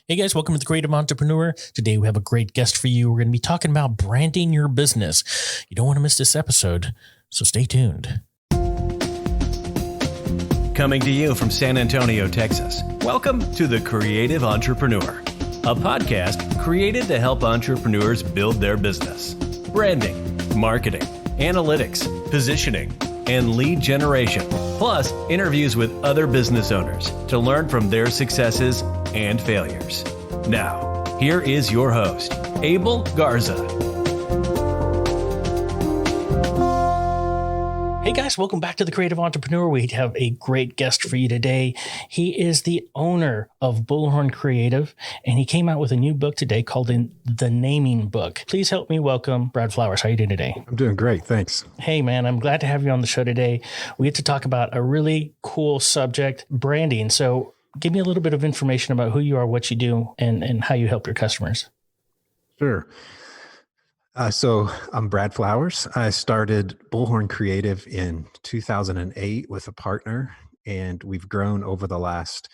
Hey guys, welcome to the Creative Entrepreneur. Today we have a great guest for you. We're going to be talking about branding your business. You don't want to miss this episode, so stay tuned. Coming to you from San Antonio, Texas. Welcome to the Creative Entrepreneur, a podcast created to help entrepreneurs build their business. Branding, marketing, analytics, positioning, and lead generation, plus interviews with other business owners to learn from their successes and failures. Now, here is your host, Abel Garza. Hey guys, welcome back to the Creative Entrepreneur. We have a great guest for you today. He is the owner of Bullhorn Creative, and he came out with a new book today called The Naming Book. Please help me welcome Brad Flowers. How are you doing today? I'm doing great. Thanks. Hey man, I'm glad to have you on the show today. We get to talk about a really cool subject, branding. So give me a little bit of information about who you are, what you do, and how you help your customers. Sure. So I'm Brad Flowers. I started Bullhorn Creative in 2008 with a partner, and we've grown over the last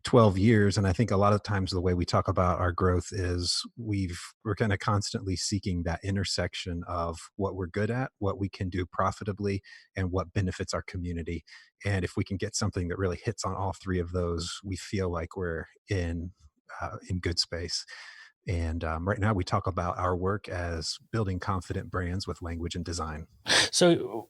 12 years. And I think a lot of times the way we talk about our growth is we're kind of constantly seeking that intersection of what we're good at, what we can do profitably, and what benefits our community. And if we can get something that really hits on all three of those, we feel like we're in good space. And right now we talk about our work as building confident brands with language and design. So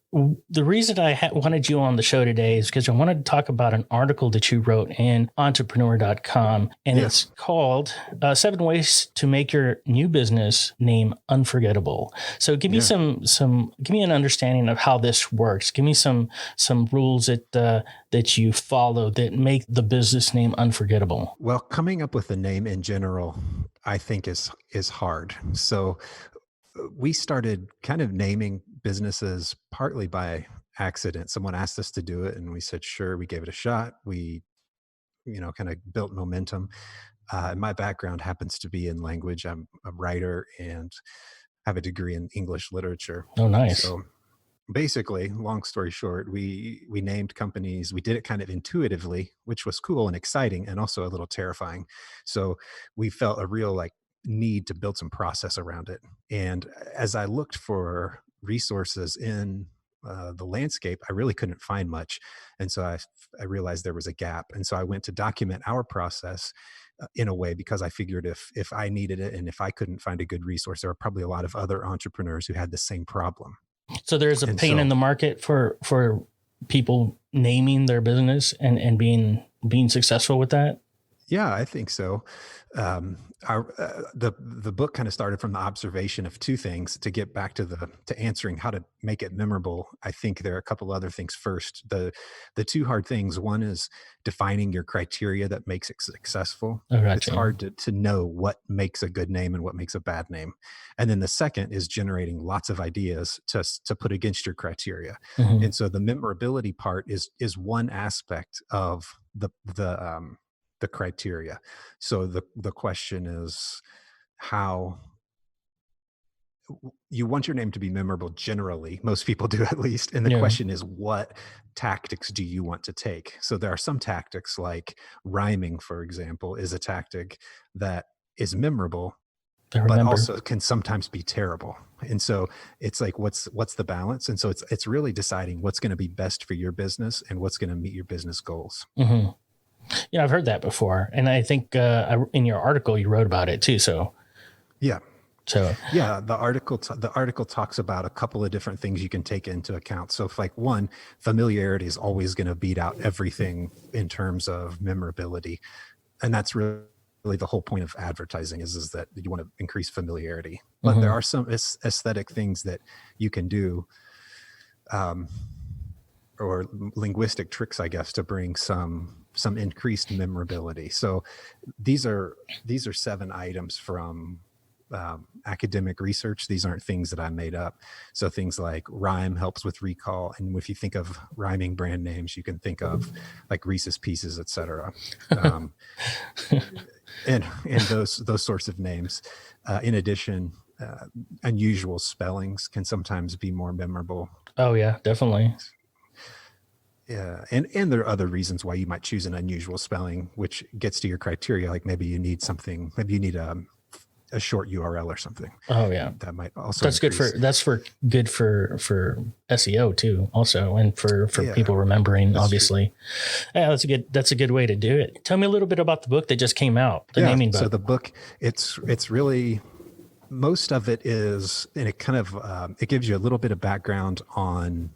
the reason I wanted you on the show today is because I wanted to talk about an article that you wrote in entrepreneur.com, and It's called 7 Ways to Make Your New Business Name Unforgettable. So give me give me an understanding of how this works. Give me some rules that you follow that make the business name unforgettable. Well, coming up with a name in general, I think is hard. So we started kind of naming businesses partly by accident. Someone asked us to do it and we said, sure, we gave it a shot. We, kind of built momentum. My background happens to be in language. I'm a writer and have a degree in English literature. Oh, nice. So basically, long story short, we named companies. We did it kind of intuitively, which was cool and exciting and also a little terrifying. So we felt a real need to build some process around it. And as I looked for resources in the landscape, I really couldn't find much. And so I realized there was a gap. And so I went to document our process in a way, because I figured if I needed it and if I couldn't find a good resource, there were probably a lot of other entrepreneurs who had the same problem. So there's a pain in the market for people naming their business and being successful with that. Yeah, I think so. The book kind of started from the observation of two things. To get back to answering how to make it memorable, I think there are a couple other things. First, the two hard things. One is defining your criteria that makes it successful. Oh, gotcha. It's hard to know what makes a good name and what makes a bad name. And then the second is generating lots of ideas to put against your criteria. Mm-hmm. And so the memorability part is one aspect of the criteria. So the question is how you want your name to be memorable generally. Most people do, at least. And the question is, what tactics do you want to take? So there are some tactics, like rhyming, for example, is a tactic that is memorable, but also can sometimes be terrible. And so it's like, what's the balance? And so it's really deciding what's going to be best for your business and what's going to meet your business goals. Mm-hmm. Yeah, I've heard that before. And I think in your article, you wrote about it too. So, yeah. So, yeah, the article talks about a couple of different things you can take into account. So if one, familiarity is always going to beat out everything in terms of memorability. And that's really the whole point of advertising is that you want to increase familiarity. But mm-hmm. there are some aesthetic things that you can do, or linguistic tricks, I guess, to bring some increased memorability. So these are 7 items from academic research. These aren't things that I made up. So things like rhyme helps with recall. And if you think of rhyming brand names, you can think of like Reese's Pieces, et cetera. And those sorts of names. In addition, unusual spellings can sometimes be more memorable. Oh yeah, definitely. Yeah, and there are other reasons why you might choose an unusual spelling, which gets to your criteria. Like maybe you need something, maybe you need a short URL or something. Oh yeah. That might also That's increase. good for SEO too, also, and for Yeah, people remembering, that's true. obviously. Yeah, that's a good way to do it. Tell me a little bit about the book that just came out, the naming book. So the book, it's really, most of it is, and it kind of it gives you a little bit of background on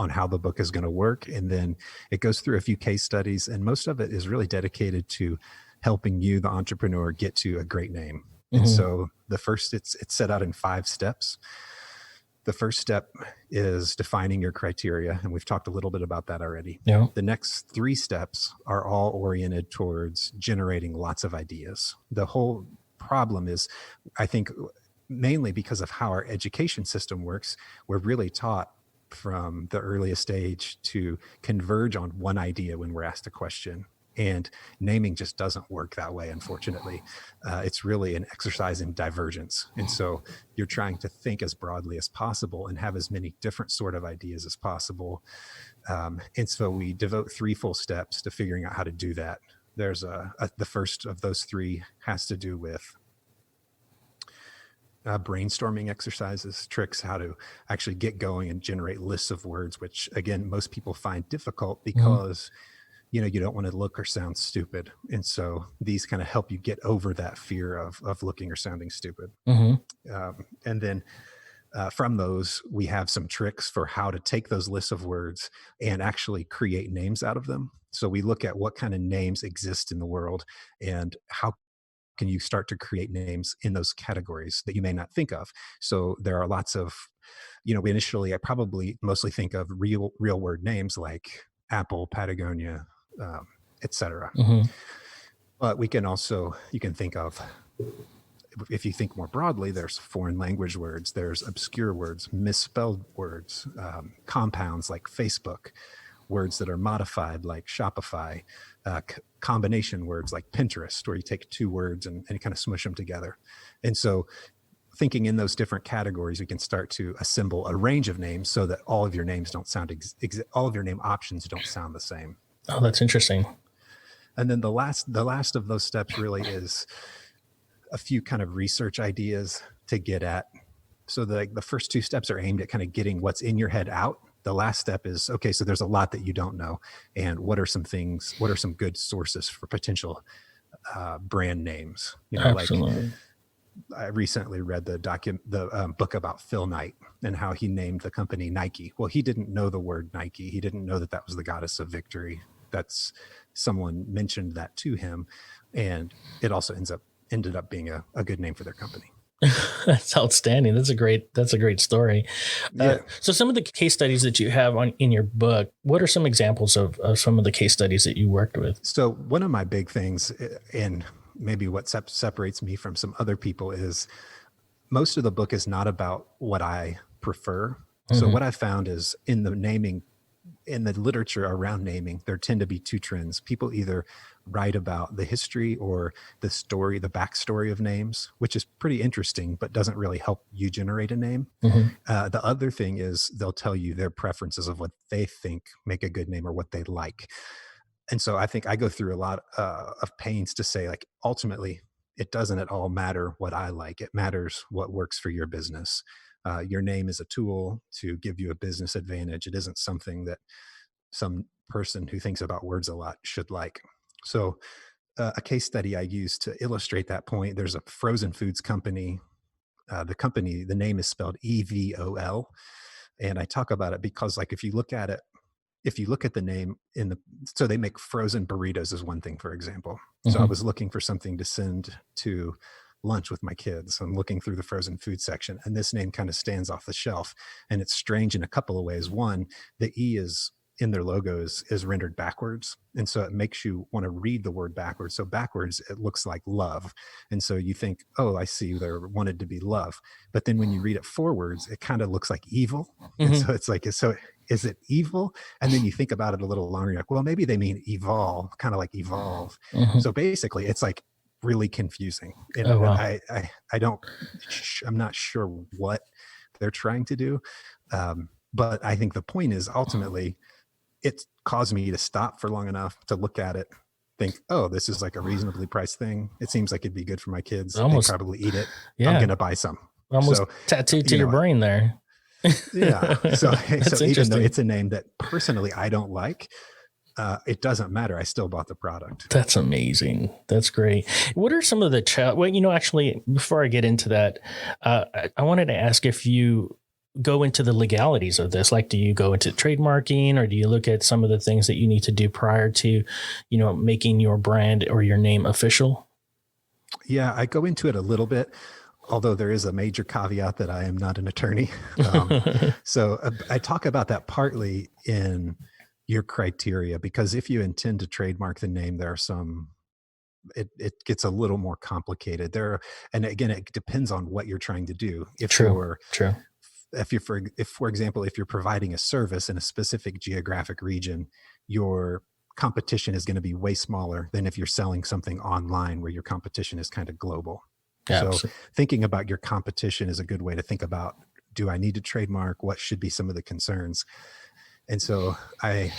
how the book is going to work, and then it goes through a few case studies, and most of it is really dedicated to helping you, the entrepreneur, get to a great name. And so the first, it's set out in 5 steps. The first step is defining your criteria, and we've talked a little bit about that already. Yeah. The next 3 steps are all oriented towards generating lots of ideas. The whole problem is, I think, mainly because of how our education system works, we're really taught from the earliest age to converge on one idea when we're asked a question. And naming just doesn't work that way, unfortunately. It's really an exercise in divergence. And so you're trying to think as broadly as possible and have as many different sort of ideas as possible. And so we devote 3 full steps to figuring out how to do that. There's the first of those 3 has to do with brainstorming exercises, tricks, how to actually get going and generate lists of words, which again, most people find difficult because you don't want to look or sound stupid. And so these kind of help you get over that fear of looking or sounding stupid. And then from those, we have some tricks for how to take those lists of words and actually create names out of them. So we look at what kind of names exist in the world and how can you start to create names in those categories that you may not think of. So there are lots of, I probably mostly think of real word names like Apple, Patagonia, etc. But you can think of, if you think more broadly, there's foreign language words, there's obscure words, misspelled words, compounds like Facebook, words that are modified like Shopify, combination words like Pinterest, where you take 2 words and kind of smush them together. And so thinking in those different categories, we can start to assemble a range of names so that all of your names don't sound, all of your name options don't sound the same. Oh, that's interesting. And then the last of those steps really is a few kind of research ideas to get at. So the first 2 steps are aimed at kind of getting what's in your head out. The last step is, okay, so there's a lot that you don't know. And what are some good sources for potential brand names? Absolutely. Like I recently read the book about Phil Knight and how he named the company Nike. Well, he didn't know the word Nike. He didn't know that was the goddess of victory. That's someone mentioned that to him. And it also ended up being a good name for their company. That's outstanding. That's a great story. Yeah. So some of the case studies that you have in your book, what are some examples of some of the case studies that you worked with? So one of my big things, and maybe what separates me from some other people, is most of the book is not about what I prefer. So what I found is in the literature around naming, there tend to be 2 trends. People either write about the history or the backstory of names, which is pretty interesting, but doesn't really help you generate a name. The other thing is they'll tell you their preferences of what they think make a good name or what they like. And so I think I go through a lot of pains to say, like, ultimately, it doesn't at all matter what I like. It matters what works for your business. Your name is a tool to give you a business advantage. It isn't something that some person who thinks about words a lot should like. So a case study I use to illustrate that point, there's a frozen foods company. The name is spelled EVOL. And I talk about it because, like, if you look at the name so they make frozen burritos is one thing, for example. So I was looking for something to send to lunch with my kids. I'm looking through the frozen food section, and this name kind of stands off the shelf, and it's strange in a couple of ways. One, the E is in their logos is rendered backwards. And so it makes you want to read the word backwards. So backwards, it looks like love. And so you think, oh, I see, there wanted to be love. But then when you read it forwards, it kind of looks like evil. And so it's like, so is it evil? And then you think about it a little longer, you're like, well, maybe they mean evolve, kind of like evolve. So basically it's like really confusing. And wow. I'm not sure what they're trying to do. But I think the point is ultimately, cause me to stop for long enough to look at it, think, oh, this is like a reasonably priced thing. It seems like it'd be good for my kids. They'd Almost, probably eat it. I'm yeah, going to buy some. almost So, tattooed to you your know, brain there. yeah. So, That's so even though interesting. it's a name that personally I don't like, it doesn't matter. I still bought the product. That's amazing. That's great. What are some of the well, actually, before I get into that, I wanted to ask if you go into the legalities of this. Like, do you go into trademarking, or do you look at some of the things that you need to do prior to, making your brand or your name official? Yeah, I go into it a little bit, although there is a major caveat that I am not an attorney. So I talk about that partly in your criteria, because if you intend to trademark the name, there are some, it gets a little more complicated there. And again, it depends on what you're trying to do. True. True. For example, if you're providing a service in a specific geographic region, your competition is going to be way smaller than if you're selling something online where your competition is kind of global. Yeah. So thinking about your competition is a good way to think about, do I need to trademark? What should be some of the concerns? And so I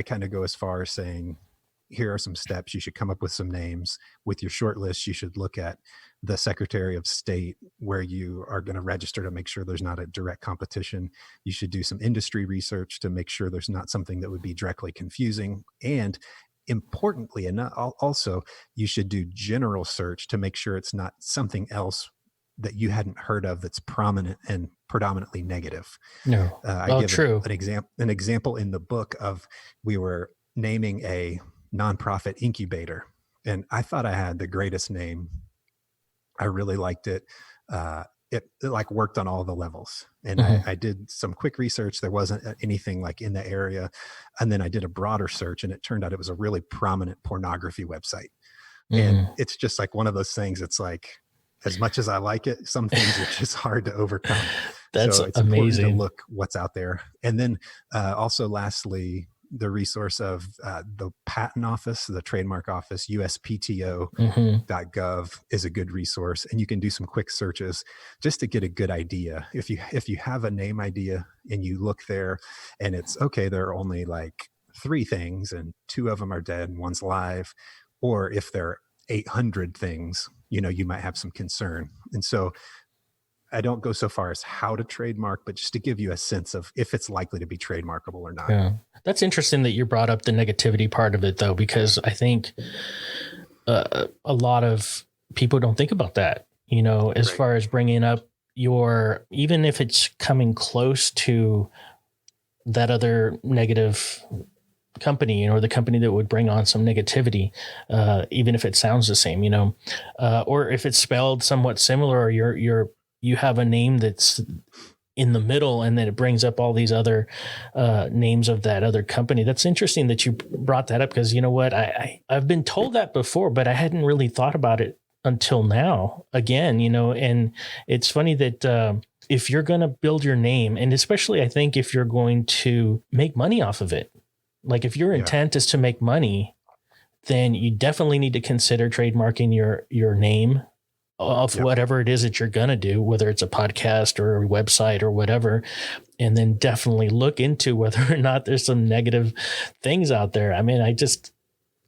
kind of go as far as saying, here are some steps. You should come up with some names. With your short list, you should look at the Secretary of State where you are going to register to make sure there's not a direct competition. You should do some industry research to make sure there's not something that would be directly confusing. And importantly enough, also, you should do general search to make sure it's not something else that you hadn't heard of that's prominent and predominantly negative. No. I give True. an example in the book of, we were naming a nonprofit incubator, and I thought I had the greatest name. I really liked it. It like worked on all the levels, and I did some quick research. There wasn't anything like in the area, and then I did a broader search, and it turned out it was a really prominent pornography website. And it's just like one of those things. It's like, as much as I like it, some things are just hard to overcome. That's so it's amazing. important to look what's out there. And then also lastly, the resource of the patent office, the trademark office, uspto.gov is a good resource. And you can do some quick searches just to get a good idea. If you have a name idea and you look there and it's okay, there are only like 3 things and 2 of them are dead and 1's live, or if there are 800 things, you might have some concern. And so I don't go so far as how to trademark, but just to give you a sense of if it's likely to be trademarkable or not. Yeah. That's interesting that you brought up the negativity part of it, though, because I think a lot of people don't think about that, as far as bringing up even if it's coming close to that other negative company, or the company that would bring on some negativity, even if it sounds the same, or if it's spelled somewhat similar, or you have a name that's in the middle and then it brings up all these other names of that other company. That's interesting that you brought that up, because you know what, I've been told that before, but I hadn't really thought about it until now again, and it's funny that if you're going to build your name, and especially I think if you're going to make money off of it, like if your intent is to make money, then you definitely need to consider trademarking your name of whatever it is that you're going to do, whether it's a podcast or a website or whatever. And then definitely look into whether or not there's some negative things out there. I mean, I just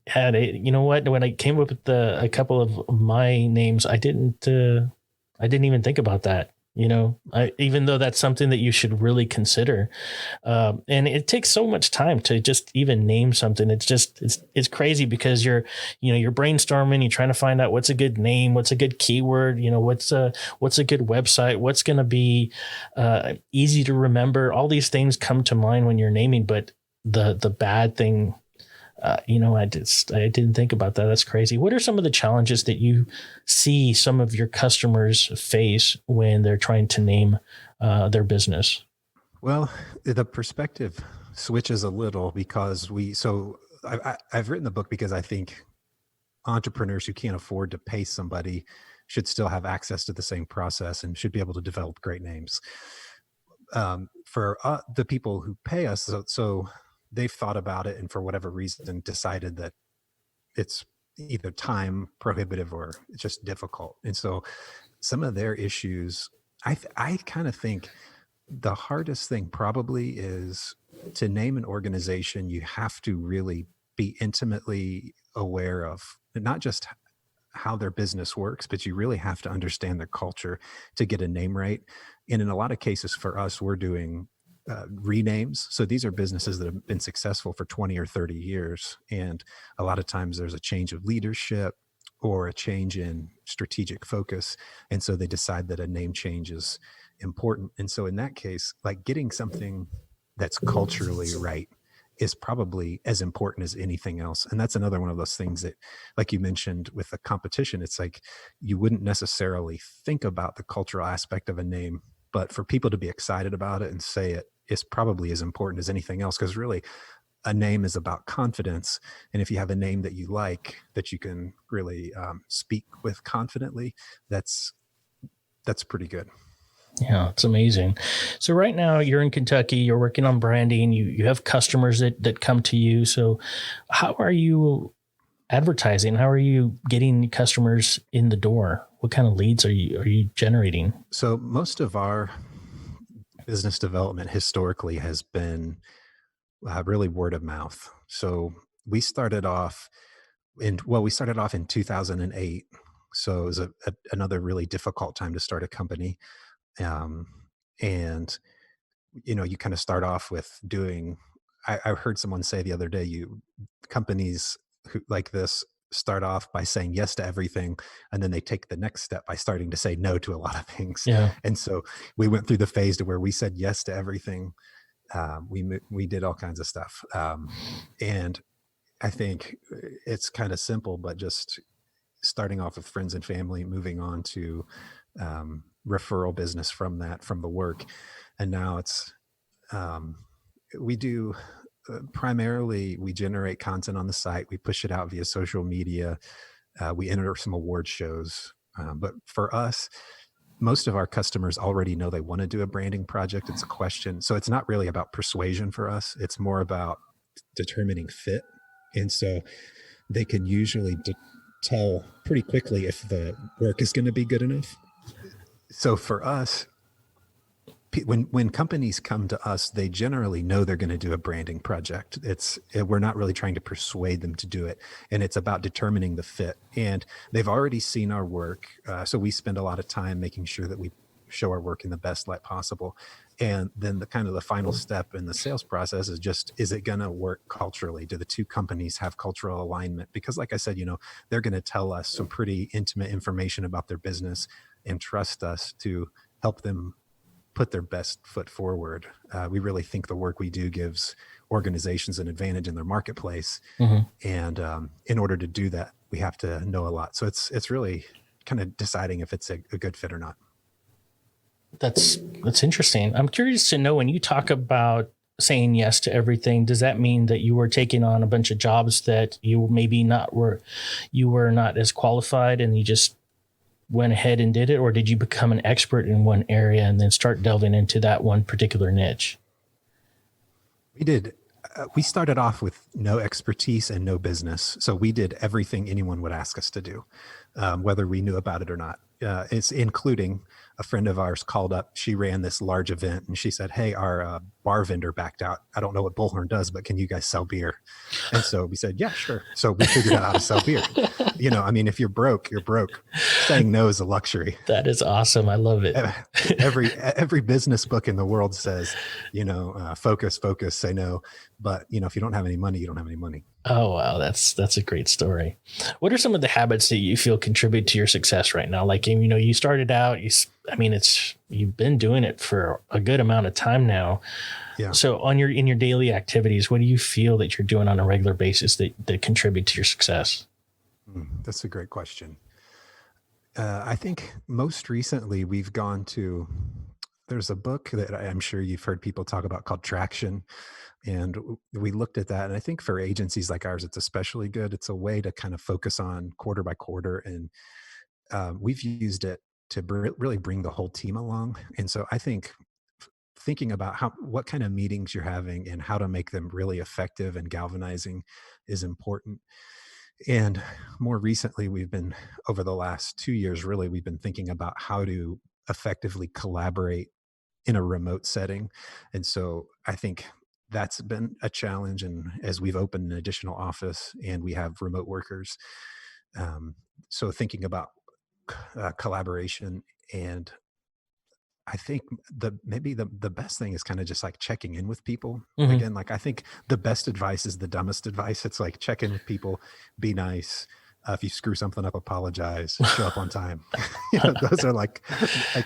had when I came up with a couple of my names, I didn't even think about that. Even though that's something that you should really consider. And it takes so much time to just even name something. It's crazy, because you're brainstorming, you're trying to find out what's a good name, what's a good keyword, what's a good website, what's going to be easy to remember. All these things come to mind when you're naming, but the bad thing, I didn't think about that. That's crazy. What are some of the challenges that you see some of your customers face when they're trying to name their business? Well, the perspective switches a little, because I've written the book because I think entrepreneurs who can't afford to pay somebody should still have access to the same process and should be able to develop great names. For the people who pay us, so they've thought about it and for whatever reason decided that it's either time prohibitive or it's just difficult. And so some of their issues, I kind of think the hardest thing probably is to name an organization, you have to really be intimately aware of not just how their business works, but you really have to understand their culture to get a name right. And in a lot of cases for us, we're doing renames. So these are businesses that have been successful for 20 or 30 years. And a lot of times there's a change of leadership or a change in strategic focus. And so they decide that a name change is important. And so in that case, like getting something that's culturally right is probably as important as anything else. And that's another one of those things that, like you mentioned with the competition, it's like you wouldn't necessarily think about the cultural aspect of a name, but for people to be excited about it and say it is probably as important as anything else. Because really, a name is about confidence. And if you have a name that you like, that you can really speak with confidently, that's pretty good. Yeah, it's amazing. So right now you're in Kentucky, you're working on branding, you have customers that come to you. So how are you advertising? How are you getting customers in the door? What kind of leads are you generating? So most of our business development historically has been really word of mouth. So we started off we started off in 2008. So it was another really difficult time to start a company. Um, and you kind of start off with doing. I heard someone say the other day, companies who like this start off by saying yes to everything, and then they take the next step by starting to say no to a lot of things. Yeah. And so we went through the phase to where we said yes to everything. We did all kinds of stuff, and I think it's kind of simple, but just starting off with friends and family, moving on to referral business from the work, and now it's um, we do primarily we generate content on the site, we push it out via social media, we enter some award shows, but for us, most of our customers already know they want to do a branding project. It's a question. So it's not really about persuasion for us. It's more about determining fit. And so they can usually tell pretty quickly if the work is going to be good enough. So for us, when companies come to us, they generally know they're going to do a branding project. We're not really trying to persuade them to do it, and it's about determining the fit. And they've already seen our work, so we spend a lot of time making sure that we show our work in the best light possible. And then the final step in the sales process is just, is it going to work culturally? Do the two companies have cultural alignment? Because like I said, they're going to tell us some pretty intimate information about their business and trust us to help them put their best foot forward. We really think the work we do gives organizations an advantage in their marketplace. Mm-hmm. And in order to do that, we have to know a lot. So it's really kind of deciding if it's a good fit or not. That's interesting. I'm curious to know, when you talk about saying yes to everything, does that mean that you were taking on a bunch of jobs that you were not as qualified and you just went ahead and did it? Or did you become an expert in one area and then start delving into that one particular niche? We did. We started off with no expertise and no business. So we did everything anyone would ask us to do, whether we knew about it or not. It's including a friend of ours called up. She ran this large event and she said, "Hey, our bar vendor backed out. I don't know what Bullhorn does, but can you guys sell beer?" And so we said, "Yeah, sure." So we figured out how to sell beer. If you're broke, you're broke. Saying no is a luxury. That is awesome. I love it. Every business book in the world says, focus, say no. But if you don't have any money, you don't have any money. Oh, wow. That's a great story. What are some of the habits that you feel contribute to your success right now? Like, you started out, you've been doing it for a good amount of time now. Yeah. So in your daily activities, what do you feel that you're doing on a regular basis that contribute to your success? That's a great question. I think most recently there's a book that I'm sure you've heard people talk about called Traction. And we looked at that. And I think for agencies like ours, it's especially good. It's a way to kind of focus on quarter by quarter. And we've used it to really bring the whole team along. And so I think thinking about what kind of meetings you're having and how to make them really effective and galvanizing is important. And more recently, over the last 2 years, really, we've been thinking about how to effectively collaborate in a remote setting. And so I think that's been a challenge. And as we've opened an additional office and we have remote workers, um, so thinking about collaboration. And I think maybe the best thing is kind of just like checking in with people. Hmm. Again, like I think the best advice is the dumbest advice. It's like check in with people, be nice. If you screw something up, apologize, show up on time. Those are like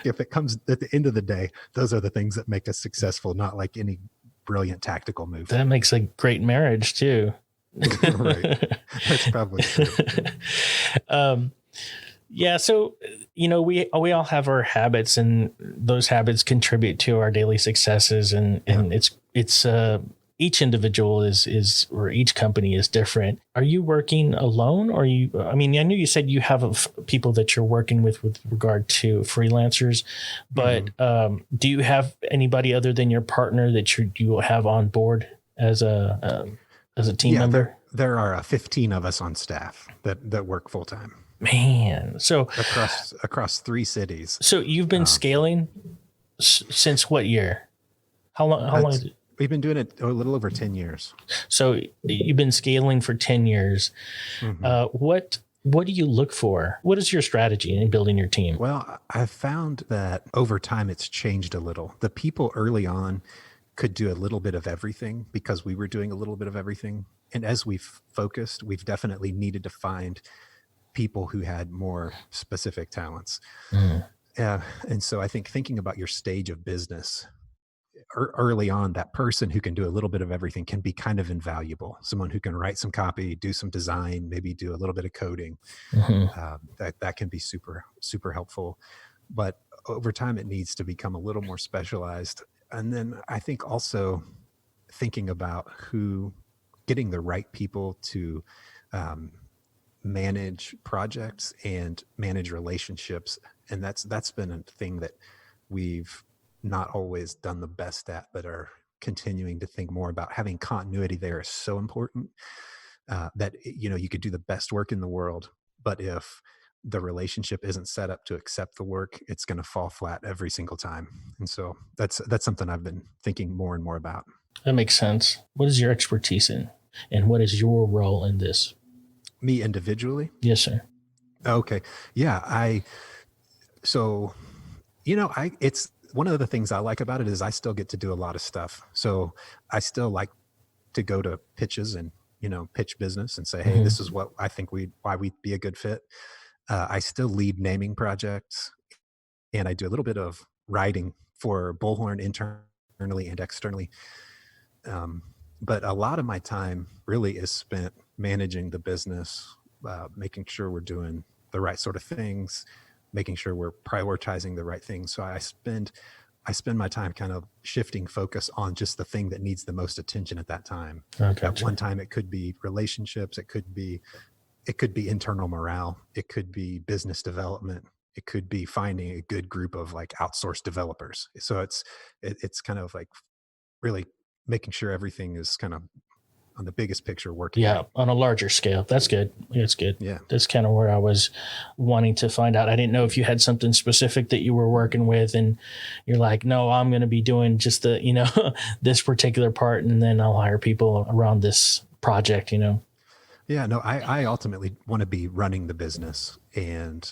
if it comes at the end of the day, those are the things that make us successful, not like any brilliant tactical move. That makes a great marriage too. Right. That's probably true. um, yeah. So, we all have our habits, and those habits contribute to our daily successes. And Yeah. it's each individual is or each company is different. Are you working alone, or I mean, I know you said you have people that you're working with regard to freelancers, but Mhm. do you have anybody other than your partner that you will have on board as a team Yeah, member? there are 15 of us on staff that work full time Man, across 3 cities. so you've been Um, scaling since what year? How long? How long? it's, we've been doing it a little over 10 years. So you've been scaling for 10 years. Mhm. What do you look for? What is your strategy in building your team? Well, I've found that over time it's changed a little. The people early on could do a little bit of everything because we were doing a little bit of everything. And as we've focused, we've definitely needed to find people who had more specific talents. Mm. And so I think thinking about your stage of business early on, that person who can do a little bit of everything can be kind of invaluable. Someone who can write some copy, do some design, maybe do a little bit of coding. Mhm. That can be super, super helpful. But over time, it needs to become a little more specialized. And then I think also thinking about getting the right people to um, manage projects and manage relationships. And that's been a thing that we've not always done the best at, but are continuing to think more about. Having continuity there is so important. That you could do the best work in the world, but if the relationship isn't set up to accept the work, it's going to fall flat every single time. And so that's something I've been thinking more and more about. That makes sense. What is your expertise in, and what is your role in this? Me individually. Yes, sir. Okay. Yeah, I so I it's one of the things I like about it is I still get to do a lot of stuff. So I still like to go to pitches and pitch business and say, hey, Hmm. this is what I think why we'd be a good fit. I still lead naming projects, and I do a little bit of writing for Bullhorn internally and externally. Um, but a lot of my time really is spent managing the business, making sure we're doing the right sort of things, making sure we're prioritizing the right things. So I spend my time kind of shifting focus on just the thing that needs the most attention at that time. I At one gotcha. time, it could be relationships, it could be internal morale, it could be business development, it could be finding a good group of like outsourced developers. So it's kind of like really making sure everything is kind of on the biggest picture working Yeah, right. on a larger scale. That's good. That's good. Yeah. That's kind of where I was wanting to find out. I didn't know if you had something specific that you were working with, and you're like, no, I'm going to be doing just this particular part, and then I'll hire people around this project. Yeah, no, I ultimately want to be running the business and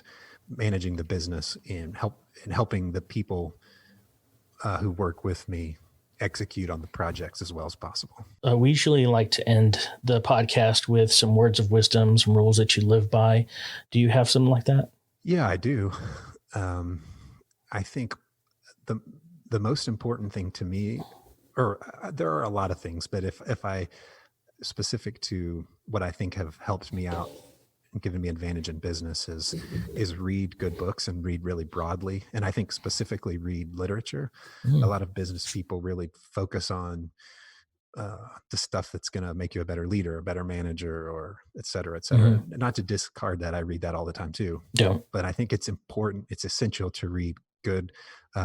managing the business and helping the people who work with me execute on the projects as well as possible. We usually like to end the podcast with some words of wisdom, some rules that you live by. Do you have something like that? Yeah, I do. Um, I think the the most important thing to me, or there are a lot of things, but if I specific to what I think have helped me out and given me advantage in business is read good books and read really broadly. And I think specifically read literature. A Mm. lot of business people really focus on the stuff that's going to make you a better leader, a better manager, or et cetera, et cetera. Hmm. And not to discard that, I read that all the time too. Don't. But I think it's important, it's essential to read good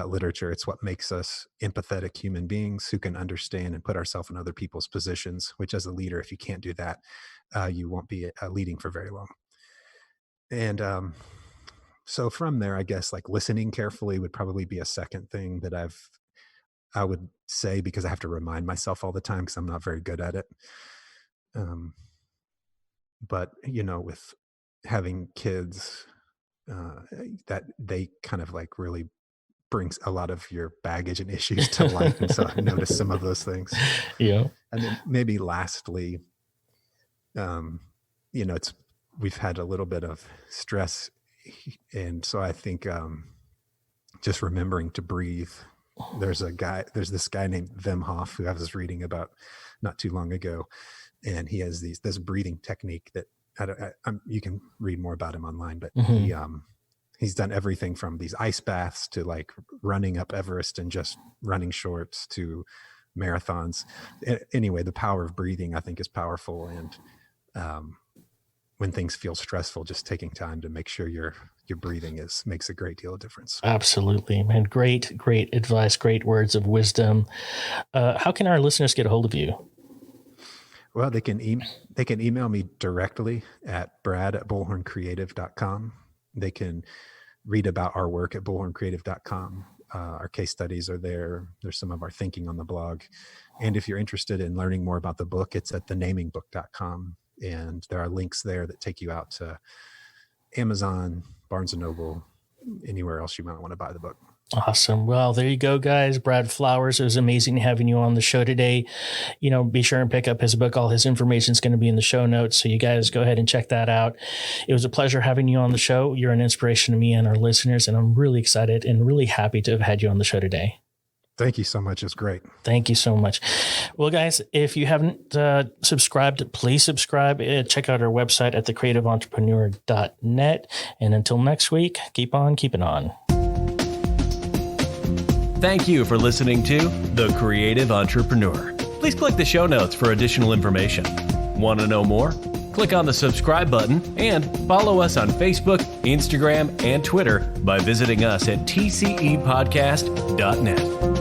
literature. It's what makes us empathetic human beings who can understand and put ourselves in other people's positions, which as a leader, if you can't do that, you won't be leading for very long. And so from there, I guess like listening carefully would probably be a second thing that I've I would say, because I have to remind myself all the time because I'm not very good at it. But, with having kids, that they kind of like really brings a lot of your baggage and issues to light. And so I noticed some of those things. Yeah. And then maybe lastly, we've had a little bit of stress. And so I think just remembering to breathe. There's this guy named Wim Hof who I was reading about not too long ago. And he has this breathing technique that you can read more about him online, but he's done everything from these ice baths to like running up Everest and just running shorts to marathons. Anyway, the power of breathing, I think, is powerful. And when things feel stressful, just taking time to make sure your breathing makes a great deal of difference. Absolutely, man. Great advice, great words of wisdom. How can our listeners get a hold of you? Well, they can email me directly at brad@bullhorncreative.com. They can read about our work at bullhorncreative.com. Our case studies are there. There's some of our thinking on the blog. And if you're interested in learning more about the book, it's at thenamingbook.com. And there are links there that take you out to Amazon, Barnes & Noble, anywhere else you might want to buy the book. Awesome. Well, there you go, guys. Brad Flowers, it was amazing having you on the show today. Be sure and pick up his book. All his information is going to be in the show notes. So you guys go ahead and check that out. It was a pleasure having you on the show. You're an inspiration to me and our listeners, and I'm really excited and really happy to have had you on the show today. Thank you so much. It's great. Thank you so much. Well, guys, if you haven't subscribed, please subscribe. Check out our website at thecreativeentrepreneur.net. And until next week, keep on keeping on. Thank you for listening to The Creative Entrepreneur. Please click the show notes for additional information. Want to know more? Click on the subscribe button and follow us on Facebook, Instagram, and Twitter by visiting us at tcepodcast.net.